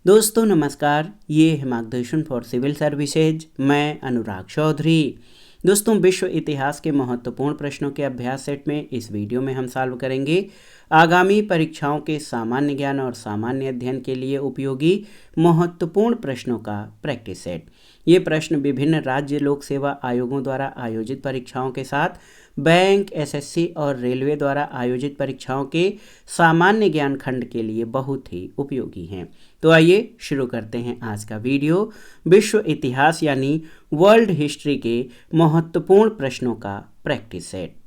दोस्तों नमस्कार, ये है मार्गदर्शन फॉर सिविल सर्विसेज। मैं अनुराग चौधरी। दोस्तों, विश्व इतिहास के महत्वपूर्ण प्रश्नों के अभ्यास सेट में इस वीडियो में हम सॉल्व करेंगे आगामी परीक्षाओं के सामान्य ज्ञान और सामान्य अध्ययन के लिए उपयोगी महत्वपूर्ण प्रश्नों का प्रैक्टिस सेट। ये प्रश्न विभिन्न राज्य लोक सेवा आयोगों द्वारा आयोजित परीक्षाओं के साथ बैंक, एसएससी और रेलवे द्वारा आयोजित परीक्षाओं के सामान्य ज्ञान खंड के लिए बहुत ही उपयोगी हैं। तो आइए शुरू करते हैं आज का वीडियो। विश्व इतिहास यानी वर्ल्ड हिस्ट्री के महत्वपूर्ण प्रश्नों का प्रैक्टिस सेट।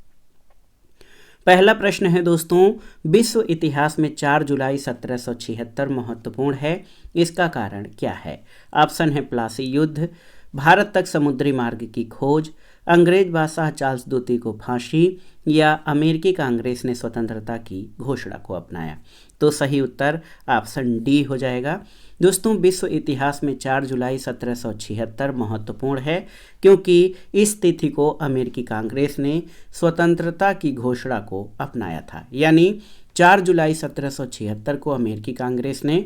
पहला प्रश्न है दोस्तों, विश्व इतिहास में 4 जुलाई 1776 महत्वपूर्ण है, इसका कारण क्या है? ऑप्शन है प्लासी युद्ध, भारत तक समुद्री मार्ग की खोज, अंग्रेज बादशाह चार्ल्स द्वितीय को फांसी, या अमेरिकी कांग्रेस ने स्वतंत्रता की घोषणा को अपनाया। तो सही उत्तर ऑप्शन डी हो जाएगा। दोस्तों, विश्व इतिहास में 4 जुलाई 1776 महत्वपूर्ण है क्योंकि इस तिथि को अमेरिकी कांग्रेस ने स्वतंत्रता की घोषणा को अपनाया था। यानी 4 जुलाई 1776 को अमेरिकी कांग्रेस ने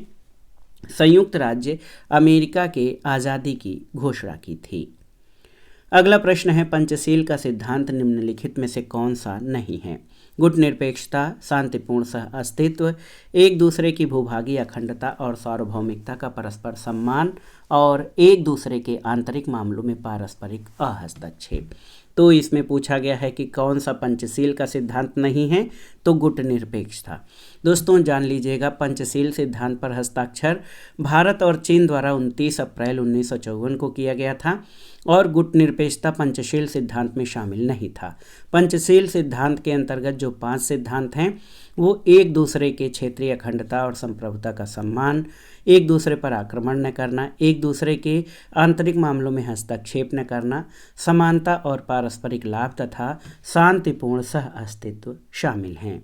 संयुक्त राज्य अमेरिका के आज़ादी की घोषणा की थी। अगला प्रश्न है, पंचशील का सिद्धांत निम्नलिखित में से कौन सा नहीं है? गुटनिरपेक्षता, शांतिपूर्ण सह अस्तित्व, एक दूसरे की भूभागी अखंडता और सार्वभौमिकता का परस्पर सम्मान, और एक दूसरे के आंतरिक मामलों में पारस्परिक अहस्तक्षेप। तो इसमें पूछा गया है कि कौन सा पंचशील का सिद्धांत नहीं है, तो गुटनिरपेक्षता। दोस्तों जान लीजिएगा, पंचशील सिद्धांत पर हस्ताक्षर भारत और चीन द्वारा 29 अप्रैल 1954 को किया गया था और गुटनिरपेक्षता पंचशील सिद्धांत में शामिल नहीं था। पंचशील सिद्धांत के अंतर्गत जो 5 सिद्धांत हैं वो एक दूसरे के क्षेत्रीय अखंडता और संप्रभुता का सम्मान, एक दूसरे पर आक्रमण न करना, एक दूसरे के आंतरिक मामलों में हस्तक्षेप न करना, समानता और पारस्परिक लाभ तथा शांतिपूर्ण सह अस्तित्व शामिल हैं।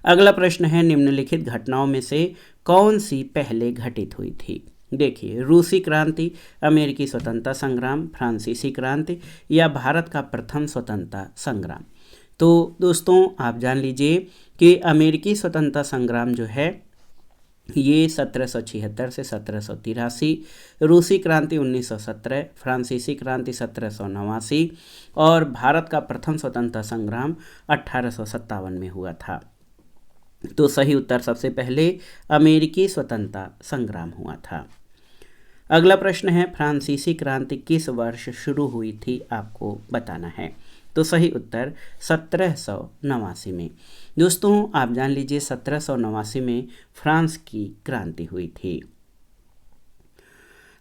अगला प्रश्न है, निम्नलिखित घटनाओं में से कौन सी पहले घटित हुई थी? देखिए, रूसी क्रांति, अमेरिकी स्वतंत्रता संग्राम, फ्रांसीसी क्रांति, या भारत का प्रथम स्वतंत्रता संग्राम। तो दोस्तों आप जान लीजिए कि अमेरिकी स्वतंत्रता संग्राम जो है ये 1776 से 1783, रूसी क्रांति 1917, फ्रांसीसी क्रांति 1789 और भारत का प्रथम स्वतंत्रता संग्राम 1857 में हुआ था। तो सही उत्तर सबसे पहले अमेरिकी स्वतंत्रता संग्राम हुआ था। अगला प्रश्न है, फ्रांसीसी क्रांति किस वर्ष शुरू हुई थी, आपको बताना है। तो सही उत्तर 1789 में। दोस्तों आप जान लीजिए 1789 में फ्रांस की क्रांति हुई थी।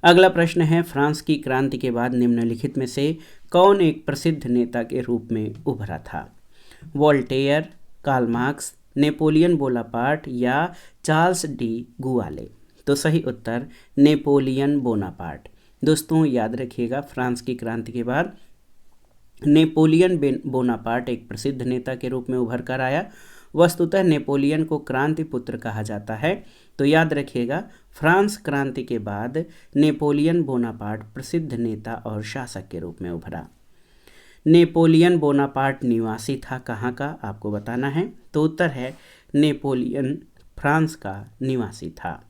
अगला प्रश्न है, फ्रांस की क्रांति के बाद निम्नलिखित में से कौन एक प्रसिद्ध नेता के रूप में उभरा था? Voltaire, Karl Marx, Napoleon Bonaparte या चार्ल्स डी गुआले। तो सही उत्तर नेपोलियन बोनापार्ट। दोस्तों याद रखिएगा, फ्रांस की क्रांति के बाद नेपोलियन बोनापार्ट एक प्रसिद्ध नेता के रूप में उभर कर आया। वस्तुतः नेपोलियन को क्रांति पुत्र कहा जाता है। तो याद रखिएगा, फ्रांस क्रांति के बाद नेपोलियन बोनापार्ट प्रसिद्ध नेता और शासक के रूप में उभरा। नेपोलियन बोनापार्ट निवासी था कहाँ का, आपको बताना है। तो उत्तर है नेपोलियन फ्रांस का निवासी था।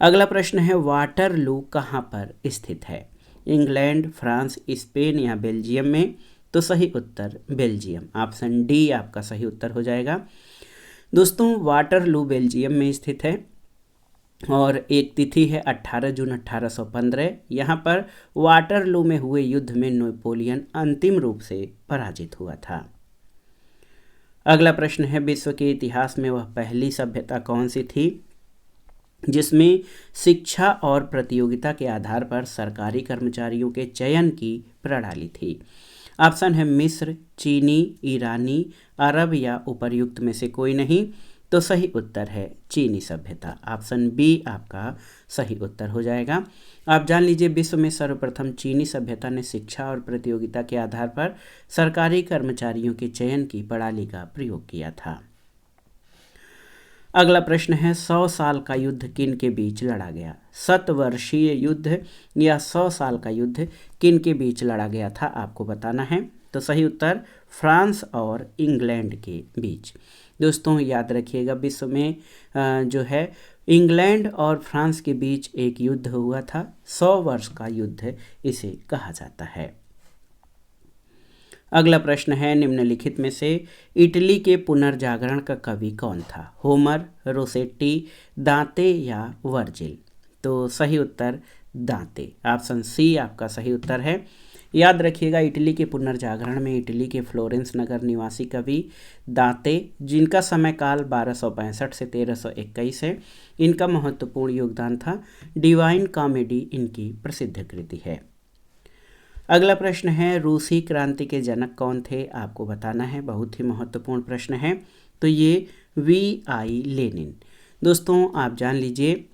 अगला प्रश्न है, वाटरलू कहाँ पर स्थित है? इंग्लैंड, फ्रांस, स्पेन या बेल्जियम में? तो सही उत्तर बेल्जियम। ऑप्शन डी आपका सही उत्तर हो जाएगा। दोस्तों वाटरलू बेल्जियम में स्थित है और एक तिथि है 18 जून 1815। यहाँ पर वाटरलू में हुए युद्ध में नेपोलियन अंतिम रूप से पराजित हुआ था। अगला प्रश्न है, विश्व के इतिहास में वह पहली सभ्यता कौन सी थी जिसमें शिक्षा और प्रतियोगिता के आधार पर सरकारी कर्मचारियों के चयन की प्रणाली थी? ऑप्शन है मिस्र, चीनी, ईरानी, अरब या उपर्युक्त में से कोई नहीं। तो सही उत्तर है चीनी सभ्यता। ऑप्शन बी आपका सही उत्तर हो जाएगा। आप जान लीजिए, विश्व में सर्वप्रथम चीनी सभ्यता ने शिक्षा और प्रतियोगिता के आधार पर सरकारी कर्मचारियों के चयन की प्रणाली का प्रयोग किया था। अगला प्रश्न है, 100 साल का युद्ध किन के बीच लड़ा गया? 100 वर्षीय युद्ध या 100 साल का युद्ध किन के बीच लड़ा गया था, आपको बताना है। तो सही उत्तर फ्रांस और इंग्लैंड के बीच। दोस्तों याद रखिएगा, विश्व में जो है इंग्लैंड और फ्रांस के बीच एक युद्ध हुआ था, 100 वर्ष का युद्ध इसे कहा जाता है। अगला प्रश्न है, निम्नलिखित में से इटली के पुनर्जागरण का कवि कौन था? होमर, रोसेट्टी, दांते या वर्जिल? तो सही उत्तर दांते, ऑप्शन सी आपका सही उत्तर है। याद रखिएगा, इटली के पुनर्जागरण में इटली के फ्लोरेंस नगर निवासी कवि दांते, जिनका समय काल 1265 से 1321 है, इनका महत्वपूर्ण योगदान था। डिवाइन कॉमेडी इनकी प्रसिद्ध कृति है। अगला प्रश्न है, रूसी क्रांति के जनक कौन थे? आपको बताना है, बहुत ही महत्वपूर्ण प्रश्न है। तो ये V.I. लेनिन। दोस्तों आप जान लीजिए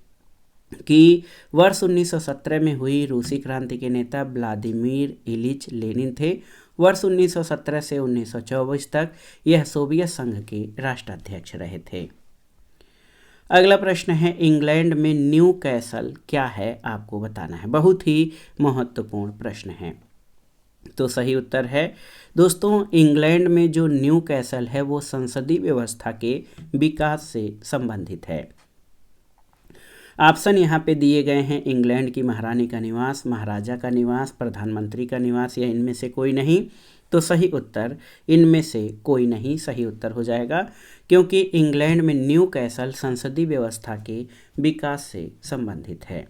कि वर्ष 1917 में हुई रूसी क्रांति के नेता व्लादिमीर इलिच लेनिन थे। वर्ष 1917 से 1924 तक यह सोवियत संघ के राष्ट्राध्यक्ष रहे थे। अगला प्रश्न है, इंग्लैंड में न्यू कैसल क्या है? आपको बताना है, बहुत ही महत्वपूर्ण प्रश्न है। तो सही उत्तर है दोस्तों, इंग्लैंड में जो न्यू कैसल है वो संसदीय व्यवस्था के विकास से संबंधित है। ऑप्शन यहाँ पे दिए गए हैं, इंग्लैंड की महारानी का निवास, महाराजा का निवास, प्रधानमंत्री का निवास या इनमें से कोई नहीं। तो सही उत्तर इनमें से कोई नहीं सही उत्तर हो जाएगा, क्योंकि इंग्लैंड में न्यू कैसल संसदीय व्यवस्था के विकास से संबंधित है।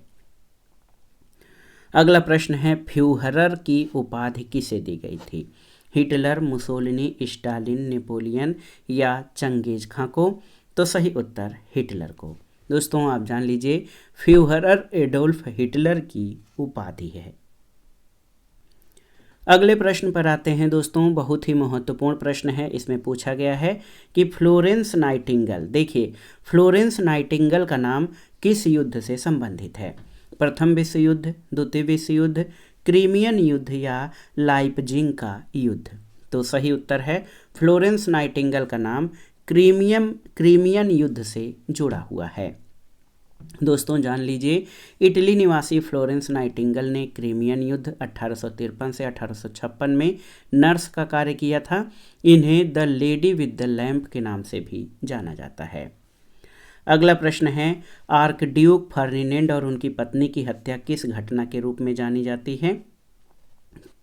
अगला प्रश्न है, फ्यूहरर की उपाधि किसे दी गई थी? हिटलर, मुसोलिनी, स्टालिन, नेपोलियन या चंगेज खां को? तो सही उत्तर हिटलर को। दोस्तों आप जान लीजिए, फ्यूहरर एडोल्फ हिटलर की उपाधि है। अगले प्रश्न पर आते हैं दोस्तों, बहुत ही महत्वपूर्ण प्रश्न है। इसमें पूछा गया है कि फ्लोरेंस नाइटिंगेल, देखिए फ्लोरेंस नाइटिंगेल का नाम किस युद्ध से संबंधित है? प्रथम विश्व युद्ध, द्वितीय विश्व युद्ध, क्रीमियन युद्ध या लाइपजिग का युद्ध? तो सही उत्तर है, फ्लोरेंस नाइटिंगेल का नाम क्रीमियन युद्ध से जुड़ा हुआ है। दोस्तों जान लीजिए, इटली निवासी फ्लोरेंस नाइटिंगेल ने क्रीमियन युद्ध 1853 से 1856 में नर्स का कार्य किया था। इन्हें the lady with the lamp के नाम से भी जाना जाता है। अगला प्रश्न है, आर्कड्यूक फर्डिनेंड और उनकी पत्नी की हत्या किस घटना के रूप में जानी जाती है?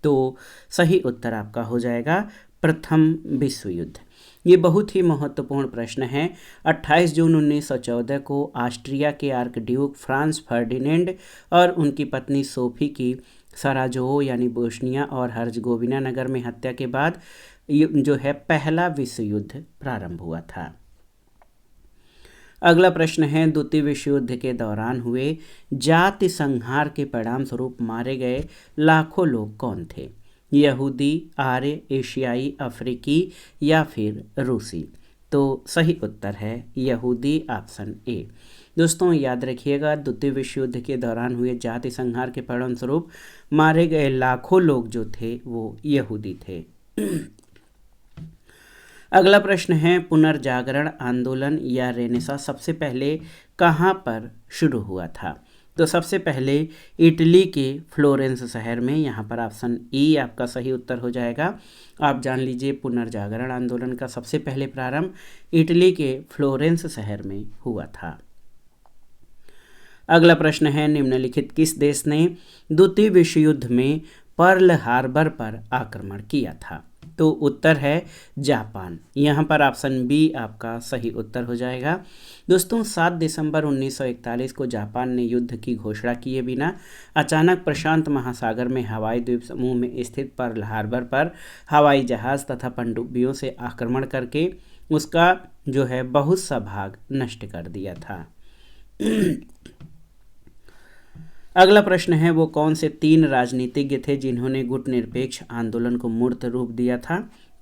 तो सही उत्तर आपका हो जाएगा प्रथम विश्व युद्ध। ये बहुत ही महत्वपूर्ण प्रश्न है। 28 जून 1914 को ऑस्ट्रिया के आर्कड्यूक फ्रांस फर्डिनेंड और उनकी पत्नी सोफी की सराजेवो यानी बोस्निया और हर्जगोविना नगर में हत्या के बाद जो है पहला विश्व युद्ध प्रारंभ हुआ था। अगला प्रश्न है, द्वितीय विश्व युद्ध के दौरान हुए जाति संहार के परिणाम स्वरूप मारे गए लाखों लोग कौन थे? यहूदी, आर्य, एशियाई, अफ्रीकी या फिर रूसी? तो सही उत्तर है यहूदी, ऑप्शन ए। दोस्तों याद रखिएगा, द्वितीय विश्व युद्ध के दौरान हुए जाति संहार के परिणाम स्वरूप मारे गए लाखों लोग जो थे वो यहूदी थे। अगला प्रश्न है, पुनर्जागरण आंदोलन या रेनेसां सबसे पहले कहाँ पर शुरू हुआ था? तो सबसे पहले इटली के फ्लोरेंस शहर में, यहाँ पर ऑप्शन ई आपका सही उत्तर हो जाएगा। आप जान लीजिए, पुनर्जागरण आंदोलन का सबसे पहले प्रारंभ इटली के फ्लोरेंस शहर में हुआ था। अगला प्रश्न है, निम्नलिखित किस देश ने द्वितीय विश्व युद्ध में पर्ल हार्बर पर आक्रमण किया था? तो उत्तर है जापान। यहाँ पर ऑप्शन बी आपका सही उत्तर हो जाएगा। दोस्तों 7 दिसंबर 1941 को जापान ने युद्ध की घोषणा किए बिना अचानक प्रशांत महासागर में हवाई द्वीप समूह में स्थित पर्ल हार्बर पर हवाई जहाज़ तथा पनडुब्बियों से आक्रमण करके उसका जो है बहुत सा भाग नष्ट कर दिया था। अगला प्रश्न है, वो कौन से 3 राजनीतिज्ञ थे जिन्होंने गुटनिरपेक्ष आंदोलन को मूर्त रूप दिया था?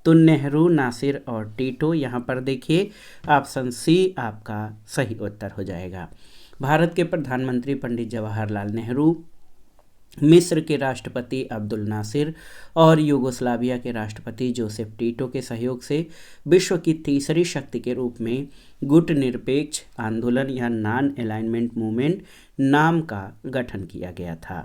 तो नेहरू, नासिर और टीटो। यहाँ पर देखिए ऑप्शन सी आपका सही उत्तर हो जाएगा। भारत के प्रधानमंत्री पंडित जवाहरलाल नेहरू, मिस्र के राष्ट्रपति अब्दुल नासिर और यूगोस्लाविया के राष्ट्रपति जोसेफ टीटो के सहयोग से विश्व की तीसरी शक्ति के रूप में गुटनिरपेक्ष आंदोलन या नॉन अलाइनमेंट मूवमेंट नाम का गठन किया गया था।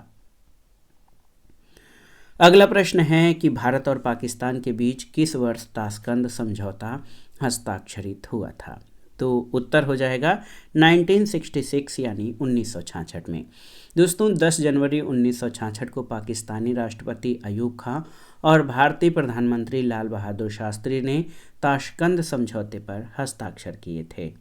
अगला प्रश्न है कि भारत और पाकिस्तान के बीच किस वर्ष ताशकंद समझौता हस्ताक्षरित हुआ था। तो उत्तर हो जाएगा 1966 यानी 1966 में। दोस्तों 10 जनवरी 1966 को पाकिस्तानी राष्ट्रपति अयूब खां और भारतीय प्रधानमंत्री लाल बहादुर शास्त्री ने ताशकंद समझौते पर हस्ताक्षर किए थे।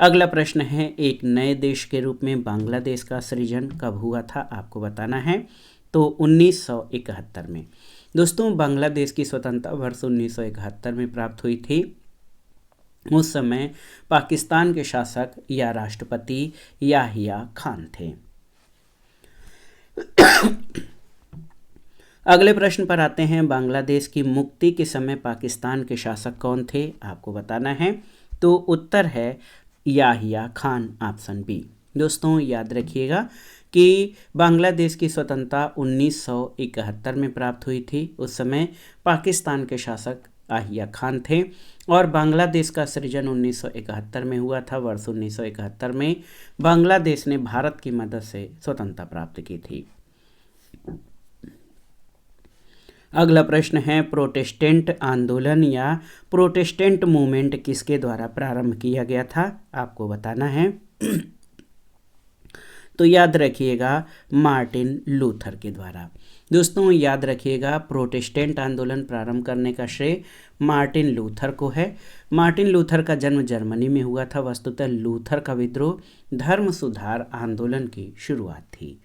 अगला प्रश्न है, एक नए देश के रूप में बांग्लादेश का सृजन कब हुआ था, आपको बताना है। तो 1971 में। दोस्तों बांग्लादेश की स्वतंत्रता वर्ष 1971 में प्राप्त हुई थी। उस समय पाकिस्तान के शासक या राष्ट्रपति याहिया खान थे। अगले प्रश्न पर आते हैं, बांग्लादेश की मुक्ति के समय पाकिस्तान के शासक कौन थे, आपको बताना है। तो उत्तर है याहिया खान, ऑप्शन बी। दोस्तों याद रखिएगा कि बांग्लादेश की स्वतंत्रता 1971 में प्राप्त हुई थी। उस समय पाकिस्तान के शासक याहिया खान थे और बांग्लादेश का सृजन 1971 में हुआ था। वर्ष 1971 में बांग्लादेश ने भारत की मदद से स्वतंत्रता प्राप्त की थी। अगला प्रश्न है, प्रोटेस्टेंट आंदोलन या प्रोटेस्टेंट मूवमेंट किसके द्वारा प्रारंभ किया गया था, आपको बताना है। तो याद रखिएगा मार्टिन लूथर के द्वारा। दोस्तों याद रखिएगा प्रोटेस्टेंट आंदोलन प्रारंभ करने का श्रेय मार्टिन लूथर को है। मार्टिन लूथर का जन्म जर्मनी में हुआ था। वस्तुतः लूथर का विद्रोह धर्म सुधार आंदोलन की शुरुआत थी।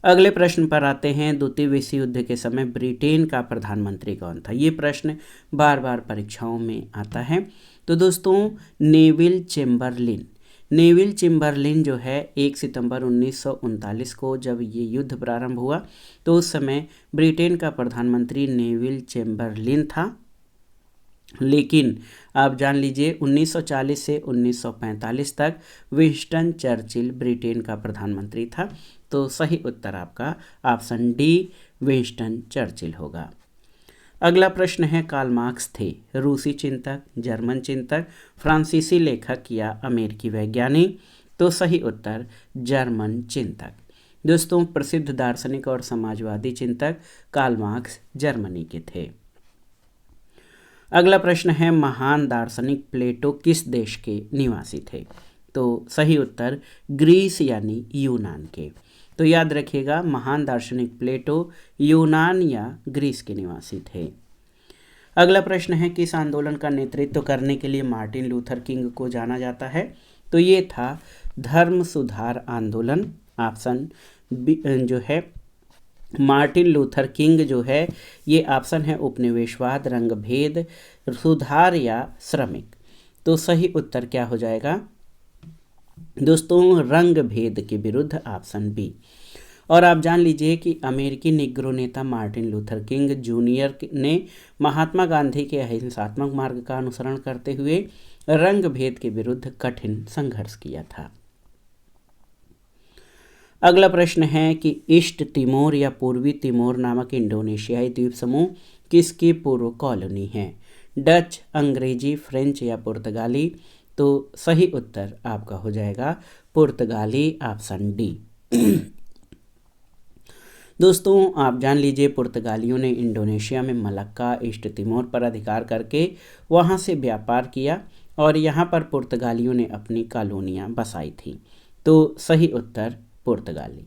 अगले प्रश्न पर आते हैं, द्वितीय विश्व युद्ध के समय ब्रिटेन का प्रधानमंत्री कौन था। ये प्रश्न बार बार परीक्षाओं में आता है। तो दोस्तों नेविल चेम्बरलिन। नेविल चेम्बरलिन जो है 1 सितंबर 1939 को जब ये युद्ध प्रारंभ हुआ तो उस समय ब्रिटेन का प्रधानमंत्री नेविल चेम्बरलिन था। लेकिन आप जान लीजिए 1940 से 1945 तक विंस्टन चर्चिल ब्रिटेन का प्रधानमंत्री था। तो सही उत्तर आपका ऑप्शन डी विंस्टन चर्चिल होगा। अगला प्रश्न है, कार्ल मार्क्स थे रूसी चिंतक, जर्मन चिंतक, फ्रांसीसी लेखक या अमेरिकी वैज्ञानिक। तो सही उत्तर जर्मन चिंतक। दोस्तों प्रसिद्ध दार्शनिक और समाजवादी चिंतक कार्ल मार्क्स जर्मनी के थे। अगला प्रश्न है, महान दार्शनिक प्लेटो किस देश के निवासी थे। तो सही उत्तर ग्रीस यानी यूनान के। तो याद रखिएगा महान दार्शनिक प्लेटो यूनान या ग्रीस के निवासी थे। अगला प्रश्न है, किस आंदोलन का नेतृत्व करने के लिए मार्टिन लूथर किंग को जाना जाता है। तो ये था धर्म सुधार आंदोलन। ऑप्शन बी जो है मार्टिन लूथर किंग जो है ये ऑप्शन है उपनिवेशवाद, रंगभेद, सुधार या श्रमिक। तो सही उत्तर क्या हो जाएगा दोस्तों रंग भेद के विरुद्ध, ऑप्शन बी। और आप जान लीजिए कि अमेरिकी निग्रो नेता मार्टिन लूथर किंग जूनियर ने महात्मा गांधी के अहिंसात्मक मार्ग का अनुसरण करते हुए रंग भेद के विरुद्ध कठिन संघर्ष किया था। अगला प्रश्न है कि ईस्ट तिमोर या पूर्वी तिमोर नामक इंडोनेशियाई द्वीप समूह किसकी पूर्व कॉलोनी है। डच, अंग्रेजी, फ्रेंच या पुर्तगाली। तो सही उत्तर आपका हो जाएगा पुर्तगाली, ऑप्शन डी। दोस्तों आप जान लीजिए पुर्तगालियों ने इंडोनेशिया में मलक्का, ईस्ट तिमोर पर अधिकार करके वहां से व्यापार किया और यहां पर पुर्तगालियों ने अपनी कॉलोनियां बसाई थी। तो सही उत्तर पुर्तगाली।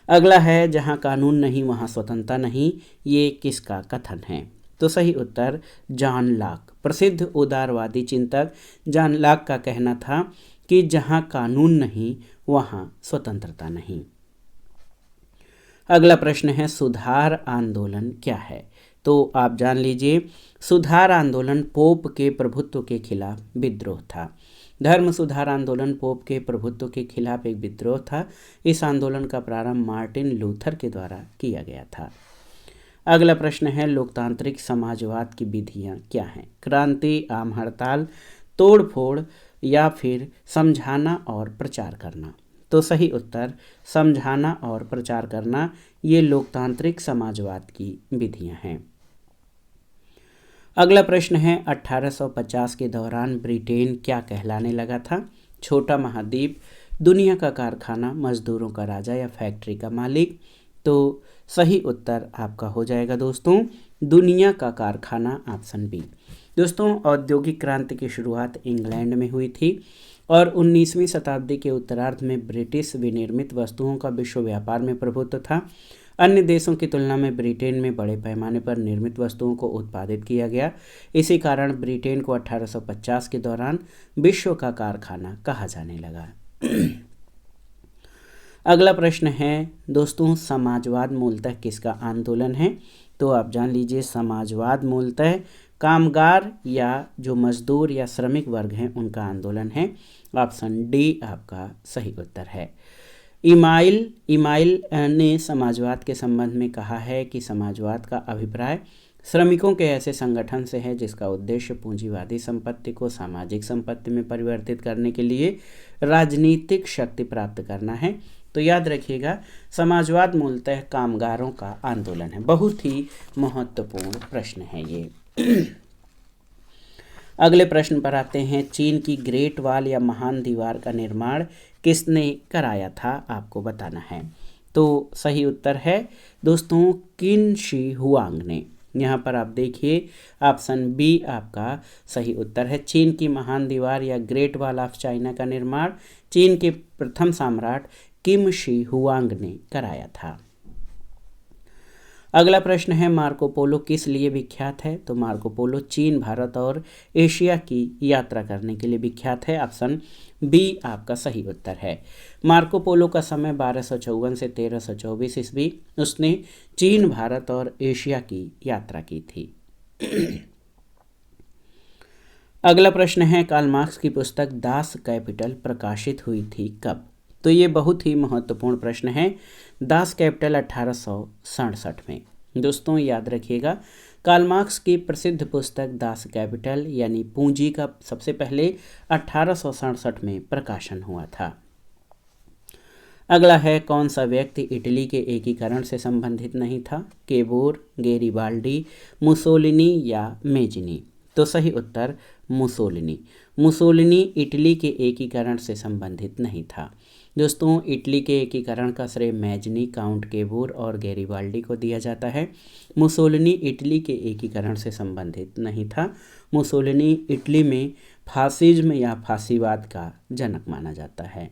अगला है, जहां कानून नहीं वहां स्वतंत्रता नहीं, ये किसका कथन है। तो सही उत्तर जॉन लॉक। प्रसिद्ध उदारवादी चिंतक जॉन लॉक का कहना था कि जहां कानून नहीं वहां स्वतंत्रता नहीं। अगला प्रश्न है, सुधार आंदोलन क्या है। तो आप जान लीजिए सुधार आंदोलन पोप के प्रभुत्व के खिलाफ विद्रोह था। धर्म सुधार आंदोलन पोप के प्रभुत्व के खिलाफ एक विद्रोह था। इस आंदोलन का प्रारंभ मार्टिन लूथर के द्वारा किया गया था। अगला प्रश्न है, लोकतांत्रिक समाजवाद की विधियां क्या हैं। क्रांति, आम हड़ताल, तोड़फोड़ या फिर समझाना और प्रचार करना। तो सही उत्तर समझाना और प्रचार करना, ये लोकतांत्रिक समाजवाद की विधियां हैं। अगला प्रश्न है, 1850 के दौरान ब्रिटेन क्या कहलाने लगा था। छोटा महाद्वीप, दुनिया का कारखाना, मजदूरों का राजा या फैक्ट्री का मालिक। तो सही उत्तर आपका हो जाएगा दोस्तों दुनिया का कारखाना, ऑप्शन बी। दोस्तों औद्योगिक क्रांति की शुरुआत इंग्लैंड में हुई थी और 19वीं शताब्दी के उत्तरार्ध में ब्रिटिश विनिर्मित वस्तुओं का विश्व व्यापार में प्रभुत्व था। अन्य देशों की तुलना में ब्रिटेन में बड़े पैमाने पर निर्मित वस्तुओं को उत्पादित किया गया। इसी कारण ब्रिटेन को 1850 के दौरान विश्व का कारखाना कहा जाने लगा। अगला प्रश्न है दोस्तों, समाजवाद मूलतः किसका आंदोलन है? तो आप जान लीजिए, समाजवाद मूलतः कामगार या जो मजदूर या श्रमिक वर्ग हैं उनका आंदोलन है। ऑप्शन डी आपका सही उत्तर है। इमाइल ने समाजवाद के संबंध में कहा है कि समाजवाद का अभिप्राय श्रमिकों के ऐसे संगठन से है जिसका उद्देश्य पूंजीवादी संपत्ति को सामाजिक संपत्ति में परिवर्तित करने के लिए राजनीतिक शक्ति प्राप्त करना है। तो याद रखिएगा, समाजवाद मूलतः कामगारों का आंदोलन है। बहुत ही महत्वपूर्ण प्रश्न है ये। अगले प्रश्न पर आते हैं, चीन की ग्रेट वॉल या महान दीवार का निर्माण किसने कराया था? आपको बताना है। तो सही उत्तर है दोस्तों किन शी हुआंग ने। यहाँ पर आप देखिए, ऑप्शन बी आपका सही उत्तर है। चीन की महान दीवार या ग्रेट वॉल ऑफ चाइना का निर्माण चीन के प्रथम सम्राट किम शी हुआंग ने कराया था। अगला प्रश्न है, मार्को पोलो किस लिए विख्यात है? तो मार्को पोलो चीन, भारत और एशिया की यात्रा करने के लिए विख्यात है। ऑप्शन बी आपका सही उत्तर है। मार्को पोलो का समय 1254 से 1324 ईस्वी। उसने चीन, भारत और एशिया की यात्रा की थी। अगला प्रश्न है, कार्ल मार्क्स की पुस्तक दास कैपिटल प्रकाशित हुई थी कब? तो ये बहुत ही महत्वपूर्ण प्रश्न है। दास कैपिटल 1867 में। दोस्तों याद रखिएगा, कार्ल मार्क्स की प्रसिद्ध पुस्तक दास कैपिटल यानी पूंजी का सबसे पहले 1867 में प्रकाशन हुआ था। अगला है, कौन सा व्यक्ति इटली के एकीकरण से संबंधित नहीं था? केबोर, गेरिबाल्डी, मुसोलिनी या मेजिनी? तो सही उत्तर मुसोलिनी। मुसोलिनी इटली के एकीकरण से संबंधित नहीं था। दोस्तों इटली के एकीकरण का श्रेय मेजनी, काउंट केबोर और गेरिबाल्डी को दिया जाता है। मुसोलिनी इटली के एकीकरण से संबंधित नहीं था। मुसोलिनी इटली में फासिज्म या फासीवाद का जनक माना जाता है।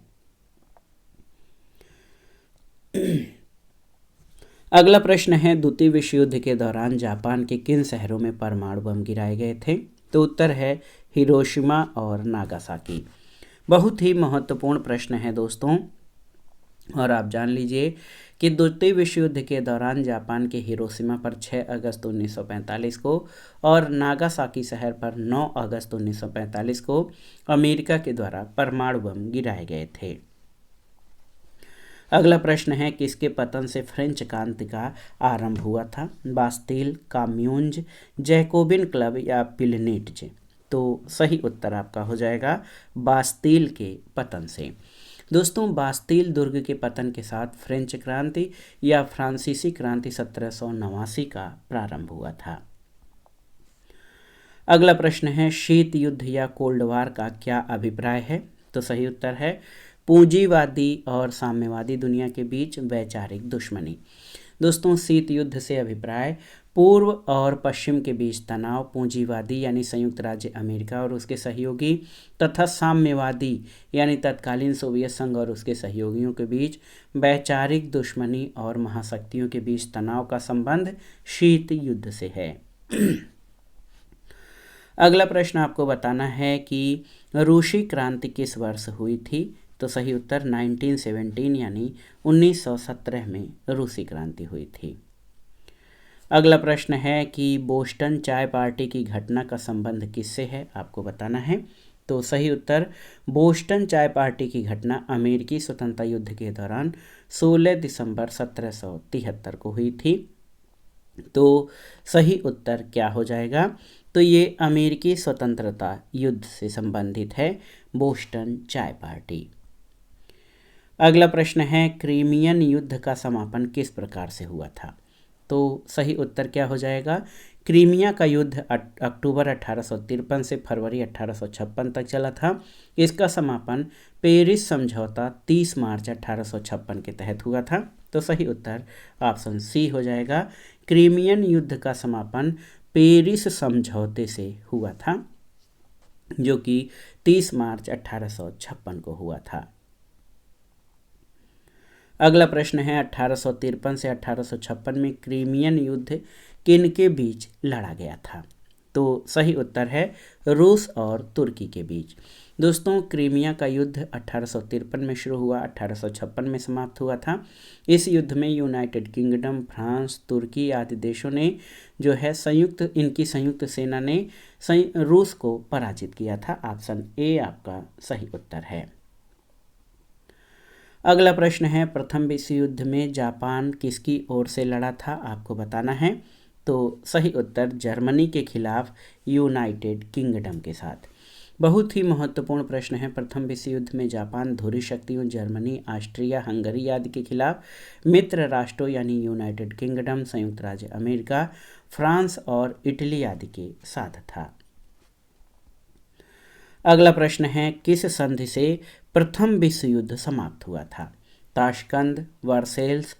अगला प्रश्न है, द्वितीय विश्व युद्ध के दौरान जापान के किन शहरों में परमाणु बम गिराए गए थे? तो उत्तर है हिरोशिमा और नागासाकी। बहुत ही महत्वपूर्ण प्रश्न है दोस्तों, और आप जान लीजिए कि द्वितीय विश्व युद्ध के दौरान जापान के हिरोशिमा पर 6 अगस्त 1945 को और नागासाकी शहर पर 9 अगस्त 1945 को अमेरिका के द्वारा परमाणु बम गिराए गए थे। अगला प्रश्न है, किसके पतन से फ्रेंच क्रांति का आरंभ हुआ था? बास्तिल, काम्यून्ज, जैकोबिन क्लब या पिलनेट्ज? तो सही उत्तर आपका हो जाएगा बास्तिल के पतन से। दोस्तों बास्तिल दुर्ग के पतन के साथ फ्रेंच क्रांति या फ्रांसीसी क्रांति 1789 का प्रारंभ हुआ था। अगला प्रश्न है, शीत युद्ध या कोल्ड वार का क्या अभिप्राय है? तो सही उत्तर है पूंजीवादी और साम्यवादी दुनिया के बीच वैचारिक दुश्मनी। दोस्तों शीत युद्ध से अभिप्राय पूर्व और पश्चिम के बीच तनाव, पूंजीवादी यानी संयुक्त राज्य अमेरिका और उसके सहयोगी तथा साम्यवादी यानी तत्कालीन सोवियत संघ और उसके सहयोगियों के बीच वैचारिक दुश्मनी और महाशक्तियों के बीच तनाव का संबंध शीत युद्ध से है। अगला प्रश्न आपको बताना है कि रूसी क्रांति किस वर्ष हुई थी? तो सही उत्तर 1917 यानी 1917 में रूसी क्रांति हुई थी। अगला प्रश्न है कि बोस्टन चाय पार्टी की घटना का संबंध किससे है? आपको बताना है। तो सही उत्तर बोस्टन चाय पार्टी की घटना अमेरिकी स्वतंत्रता युद्ध के दौरान 16 दिसंबर 1773 को हुई थी। तो सही उत्तर क्या हो जाएगा? तो ये अमेरिकी स्वतंत्रता युद्ध से संबंधित है बोस्टन चाय पार्टी। अगला प्रश्न है, क्रीमियन युद्ध का समापन किस प्रकार से हुआ था? तो सही उत्तर क्या हो जाएगा? क्रीमिया का युद्ध अक्टूबर 1853 से फरवरी 1856 तक चला था। इसका समापन पेरिस समझौता 30 मार्च 1856 के तहत हुआ था। तो सही उत्तर ऑप्शन सी हो जाएगा। क्रीमियन युद्ध का समापन पेरिस समझौते से हुआ था, जो कि 30 मार्च 1856 को हुआ था। अगला प्रश्न है 1853 से 1856 में क्रीमियन युद्ध किन के बीच लड़ा गया था? तो सही उत्तर है रूस और तुर्की के बीच। दोस्तों, क्रीमिया का युद्ध 1853 में शुरू हुआ, 1856 में समाप्त हुआ था। इस युद्ध में यूनाइटेड किंगडम, फ्रांस, तुर्की आदि देशों ने जो है इनकी संयुक्त सेना ने रूस को पराजित किया था। ऑप्शन ए आपका सही उत्तर है। अगला प्रश्न है प्रथम विश्व युद्ध में जापान किसकी ओर से लड़ा था? आपको बताना है। तो सही उत्तर जर्मनी के खिलाफ यूनाइटेड किंगडम के साथ। बहुत ही महत्वपूर्ण प्रश्न है। प्रथम विश्व युद्ध में जापान धुरी शक्तियों जर्मनी, ऑस्ट्रिया, हंगरी आदि के खिलाफ मित्र राष्ट्रों यानी यूनाइटेड किंगडम, संयुक्त राज्य अमेरिका, फ्रांस और इटली आदि के साथ था। अगला प्रश्न है किस संधि से प्रथम विश्व युद्ध समाप्त हुआ था? ताशकंद, वर्सेल्स,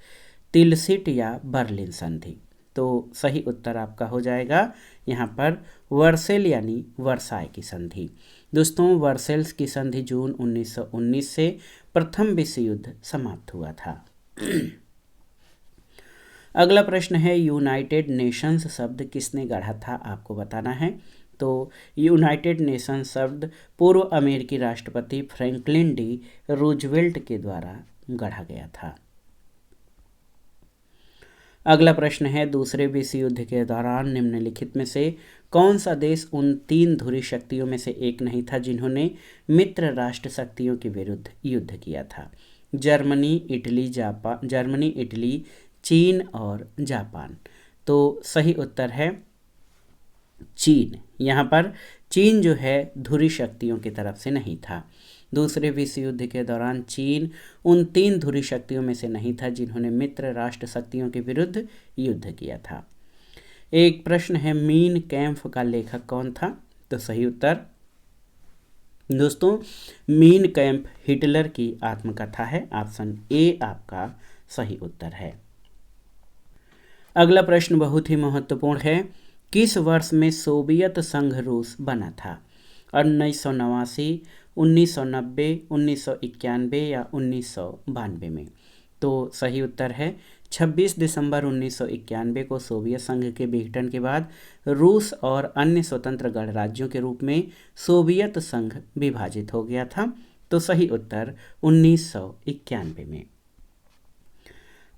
तिलसिट या बर्लिन संधि? तो सही उत्तर आपका हो जाएगा यहाँ पर वर्सेल यानी वर्साय की संधि। दोस्तों, वर्सेल्स की संधि जून 1919 से प्रथम विश्व युद्ध समाप्त हुआ था। अगला प्रश्न है यूनाइटेड नेशंस शब्द किसने गढ़ा था? आपको बताना है। तो यूनाइटेड नेशंस शब्द पूर्व अमेरिकी राष्ट्रपति फ्रैंकलिन डी रूजवेल्ट के द्वारा गढ़ा गया था। अगला प्रश्न है दूसरे विश्व युद्ध के दौरान निम्नलिखित में से कौन सा देश उन 3 धुरी शक्तियों में से एक नहीं था जिन्होंने मित्र राष्ट्र शक्तियों के विरुद्ध युद्ध किया था? जर्मनी, इटली, चीन और जापान। तो सही उत्तर है चीन। यहाँ पर चीन जो है धुरी शक्तियों की तरफ से नहीं था। दूसरे विश्व युद्ध के दौरान चीन उन 3 धुरी शक्तियों में से नहीं था जिन्होंने मित्र राष्ट्र शक्तियों के विरुद्ध युद्ध किया था। एक प्रश्न है मीन कैम्फ का लेखक कौन था? तो सही उत्तर दोस्तों मीन कैम्फ हिटलर की आत्मकथा है। ऑप्शन ए आपका सही उत्तर है। अगला प्रश्न बहुत ही महत्वपूर्ण है। किस वर्ष में सोवियत संघ रूस बना था? 1989, 1990, 1991 या 1992 में? तो सही उत्तर है 26 दिसंबर 1991 को सोवियत संघ के विघटन के बाद रूस और अन्य स्वतंत्र गणराज्यों के रूप में सोवियत संघ विभाजित हो गया था। तो सही उत्तर 1991 में।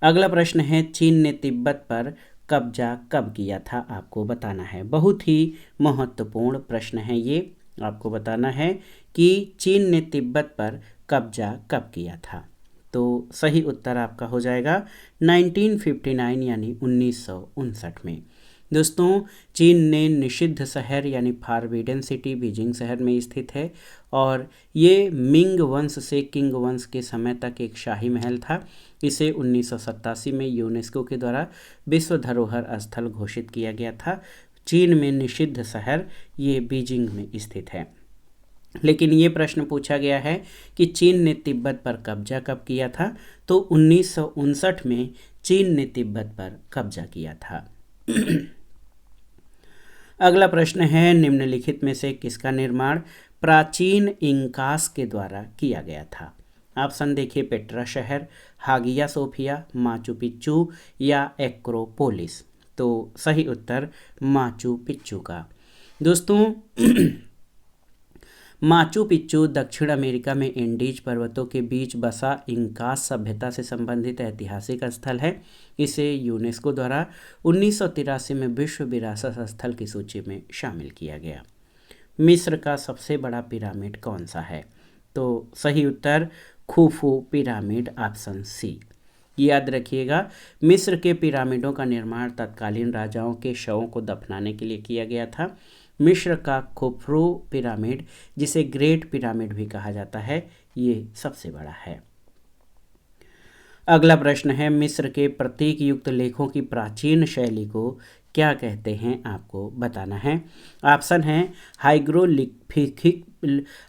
अगला प्रश्न है चीन ने तिब्बत पर कब्जा कब किया था? आपको बताना है। बहुत ही महत्वपूर्ण प्रश्न है ये। आपको बताना है कि चीन ने तिब्बत पर कब्जा कब किया था? तो सही उत्तर आपका हो जाएगा 1959 यानी 1959 में। दोस्तों, चीन ने निषिद्ध शहर यानी फॉरबिडन सिटी बीजिंग शहर में स्थित है और ये मिंग वंश से किंग वंश के समय तक एक शाही महल था। इसे 1987 में यूनेस्को के द्वारा विश्व धरोहर स्थल घोषित किया गया था। चीन में निषिद्ध शहर ये बीजिंग में स्थित है। लेकिन ये प्रश्न पूछा गया है कि चीन ने तिब्बत पर कब्जा कब किया था? तो 1959 में चीन ने तिब्बत पर कब्जा किया था। अगला प्रश्न है निम्नलिखित में से किसका निर्माण प्राचीन इंकास के द्वारा किया गया था? ऑप्शन देखिए पेट्रा शहर, हागिया सोफिया, माचू पिच्चू या एक्रोपोलिस। तो सही उत्तर माचू पिच्चू का। दोस्तों माचू पिच्चू दक्षिण अमेरिका में एंडीज पर्वतों के बीच बसा इंकास सभ्यता से संबंधित ऐतिहासिक स्थल है। इसे यूनेस्को द्वारा 1983 में विश्व विरासत स्थल की सूची में शामिल किया गया। मिस्र का सबसे बड़ा पिरामिड कौन सा है? तो सही उत्तर खुफू पिरामिड, ऑप्शन सी। याद रखिएगा, मिस्र के पिरामिडों का निर्माण तत्कालीन राजाओं के शवों को दफनाने के लिए किया गया था। मिस्र का खुफू पिरामिड, जिसे ग्रेट पिरामिड भी कहा जाता है, ये सबसे बड़ा है। अगला प्रश्न है मिस्र के प्रतीक युक्त लेखों की प्राचीन शैली को क्या कहते हैं आपको बताना है। ऑप्शन है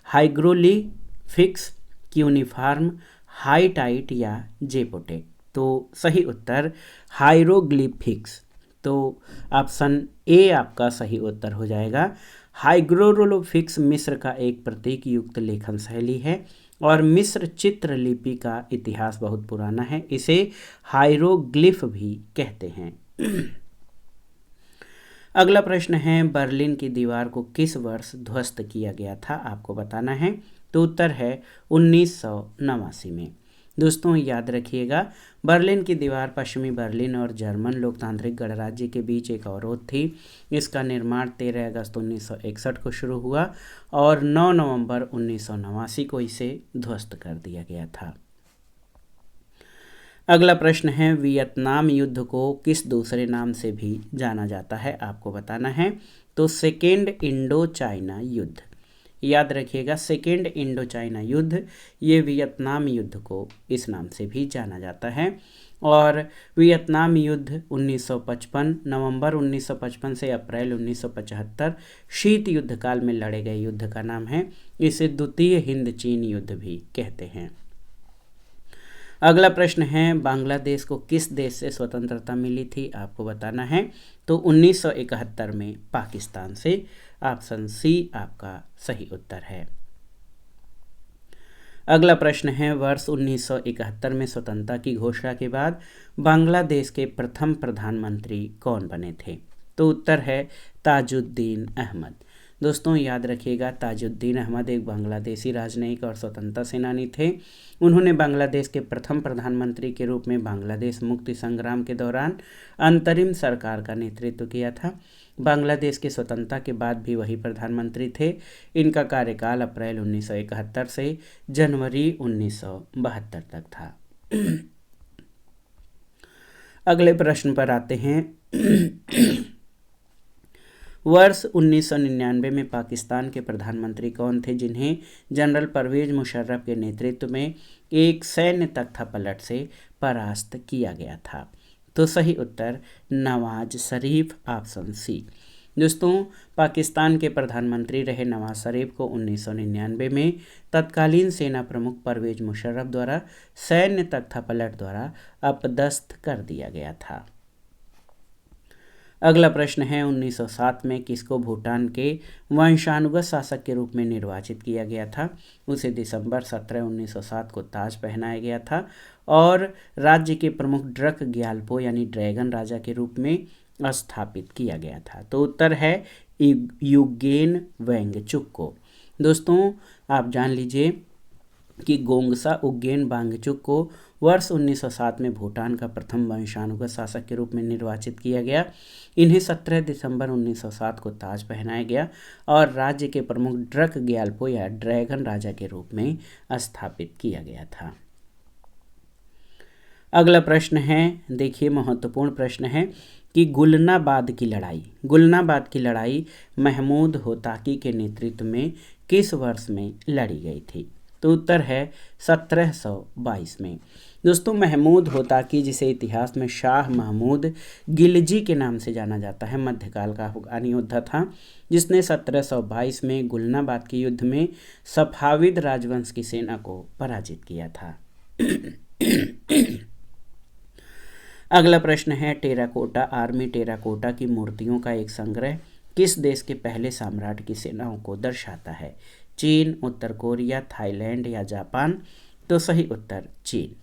हाइग्रोलिफिक्स, क्यूनिफॉर्म, हाई टाइट या जेपोटेक। तो सही उत्तर हाइरोग्लिफिक्स। तो ऑप्शन ए आपका सही उत्तर हो जाएगा। हाइग्रोग्लिफिक्स मिस्र का एक प्रतीक युक्त लेखन शैली है और मिस्र चित्रलिपि का इतिहास बहुत पुराना है। इसे हाइरोग्लिफ भी कहते हैं। अगला प्रश्न है, बर्लिन की दीवार को किस वर्ष ध्वस्त किया गया था, आपको बताना है। तो उत्तर है 1989 में। दोस्तों याद रखिएगा, बर्लिन की दीवार पश्चिमी बर्लिन और जर्मन लोकतांत्रिक गणराज्य के बीच एक अवरोध थी। इसका निर्माण 13 अगस्त 1961 को शुरू हुआ और 9 नवंबर 1989 को इसे ध्वस्त कर दिया गया था। अगला प्रश्न है, वियतनाम युद्ध को किस दूसरे नाम से भी जाना जाता है, आपको बताना है। तो सेकेंड इंडो चाइना युद्ध। याद रखिएगा, सेकेंड इंडो चाइना युद्ध, ये वियतनाम युद्ध को इस नाम से भी जाना जाता है। और वियतनाम युद्ध 1955 नवंबर 1955 से अप्रैल 1975 शीत युद्ध काल में लड़े गए युद्ध का नाम है। इसे द्वितीय हिंद चीन युद्ध भी कहते हैं। अगला प्रश्न है, बांग्लादेश को किस देश से स्वतंत्रता मिली थी, आपको बताना है। तो 1971 में पाकिस्तान से। ऑप्शन सी आपका सही उत्तर है। अगला प्रश्न है, वर्ष 1971 में स्वतंत्रता की घोषणा के बाद बांग्लादेश के प्रथम प्रधानमंत्री कौन बने थे। तो उत्तर है ताजुद्दीन अहमद। दोस्तों याद रखिएगा, ताजुद्दीन अहमद एक बांग्लादेशी राजनयिक और स्वतंत्रता सेनानी थे। उन्होंने बांग्लादेश के प्रथम प्रधानमंत्री के रूप में बांग्लादेश मुक्ति संग्राम के दौरान अंतरिम सरकार का नेतृत्व किया था। बांग्लादेश की स्वतंत्रता के बाद भी वही प्रधानमंत्री थे। इनका कार्यकाल अप्रैल 1971 से जनवरी 1972 तक था। अगले प्रश्न पर आते हैं। वर्ष 1999 में पाकिस्तान के प्रधानमंत्री कौन थे जिन्हें जनरल परवेज मुशर्रफ के नेतृत्व में एक सैन्य तख्तापलट से परास्त किया गया था। तो सही उत्तर नवाज शरीफ, ऑप्शन सी। दोस्तों पाकिस्तान के प्रधानमंत्री रहे नवाज शरीफ को 1999 में तत्कालीन सेना प्रमुख परवेज मुशर्रफ द्वारा सैन्य तख्तापलट द्वारा अपदस्थ कर दिया गया था। अगला प्रश्न है, 1907 में किसको भूटान के वंशानुगत शासक के रूप में निर्वाचित किया गया था। उसे दिसंबर 17, 1907 को ताज पहनाया गया था और राज्य के प्रमुख ड्रक ग्याल्पो यानी ड्रैगन राजा के रूप में स्थापित किया गया था। तो उत्तर है युगेन वांगचुक को। दोस्तों आप जान लीजिए कि गोंगसा उगेन वांगचुक को वर्ष 1907 में भूटान का प्रथम वंशानुगत शासक के रूप में निर्वाचित किया गया। इन्हें 17 दिसंबर 1907 को ताज पहनाया गया और राज्य के प्रमुख ड्रक ग्याल्पो या ड्रैगन राजा के रूप में स्थापित किया गया था। अगला प्रश्न है, देखिए महत्वपूर्ण प्रश्न है कि गुलनाबाद की लड़ाई महमूद होताकी के नेतृत्व में किस वर्ष में लड़ी गई थी। तो उत्तर है 1722 में। दोस्तों महमूद होताकी, जिसे इतिहास में शाह महमूद गिलजी के नाम से जाना जाता है, मध्यकाल का अफगानी योद्धा था जिसने 1722 में गुलनाबाद के युद्ध में सफाविद राजवंश की सेना को पराजित किया था। अगला प्रश्न है, टेराकोटा आर्मी टेराकोटा की मूर्तियों का एक संग्रह किस देश के पहले सम्राट की सेनाओं को दर्शाता है। चीन, उत्तर कोरिया, थाईलैंड या जापान। तो सही उत्तर चीन।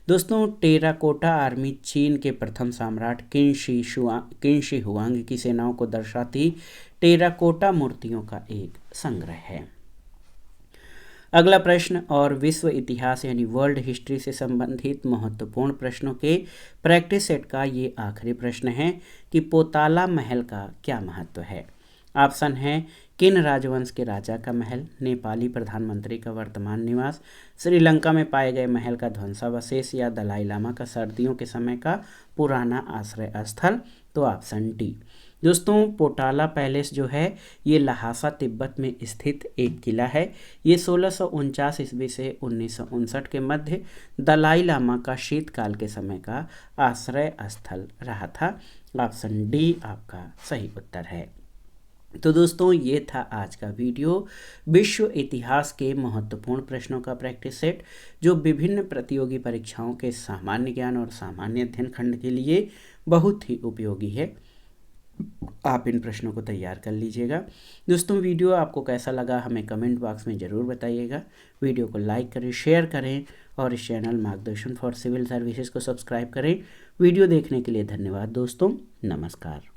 दोस्तों टेराकोटा आर्मी चीन के प्रथम सम्राट किन हुआंग की सेनाओं को दर्शाती टेराकोटा मूर्तियों का एक संग्रह है। अगला प्रश्न और विश्व इतिहास यानी वर्ल्ड हिस्ट्री से संबंधित महत्वपूर्ण प्रश्नों के प्रैक्टिस सेट का ये आखिरी प्रश्न है कि पोताला महल का क्या महत्व है। ऑप्शन है किन राजवंश के राजा का महल, नेपाली प्रधानमंत्री का वर्तमान निवास, श्रीलंका में पाए गए महल का ध्वंसावशेष या दलाई लामा का सर्दियों के समय का पुराना आश्रय स्थल। तो ऑप्शन डी। दोस्तों पोटाला पैलेस जो है ये लहासा तिब्बत में स्थित एक किला है। ये 1649 ईस्वी से 1959 के मध्य दलाई लामा का शीतकाल के समय का आश्रय स्थल रहा था ऑप्शन डी आपका सही उत्तर है। तो दोस्तों ये था आज का वीडियो, विश्व इतिहास के महत्वपूर्ण प्रश्नों का प्रैक्टिस सेट, जो विभिन्न प्रतियोगी परीक्षाओं के सामान्य ज्ञान और सामान्य अध्ययन खंड के लिए बहुत ही उपयोगी है। आप इन प्रश्नों को तैयार कर लीजिएगा। दोस्तों वीडियो आपको कैसा लगा हमें कमेंट बॉक्स में ज़रूर बताइएगा। वीडियो को लाइक करें, शेयर करें और इस चैनल मार्गदर्शन फॉर सिविल सर्विसेज को सब्सक्राइब करें। वीडियो देखने के लिए धन्यवाद दोस्तों, नमस्कार।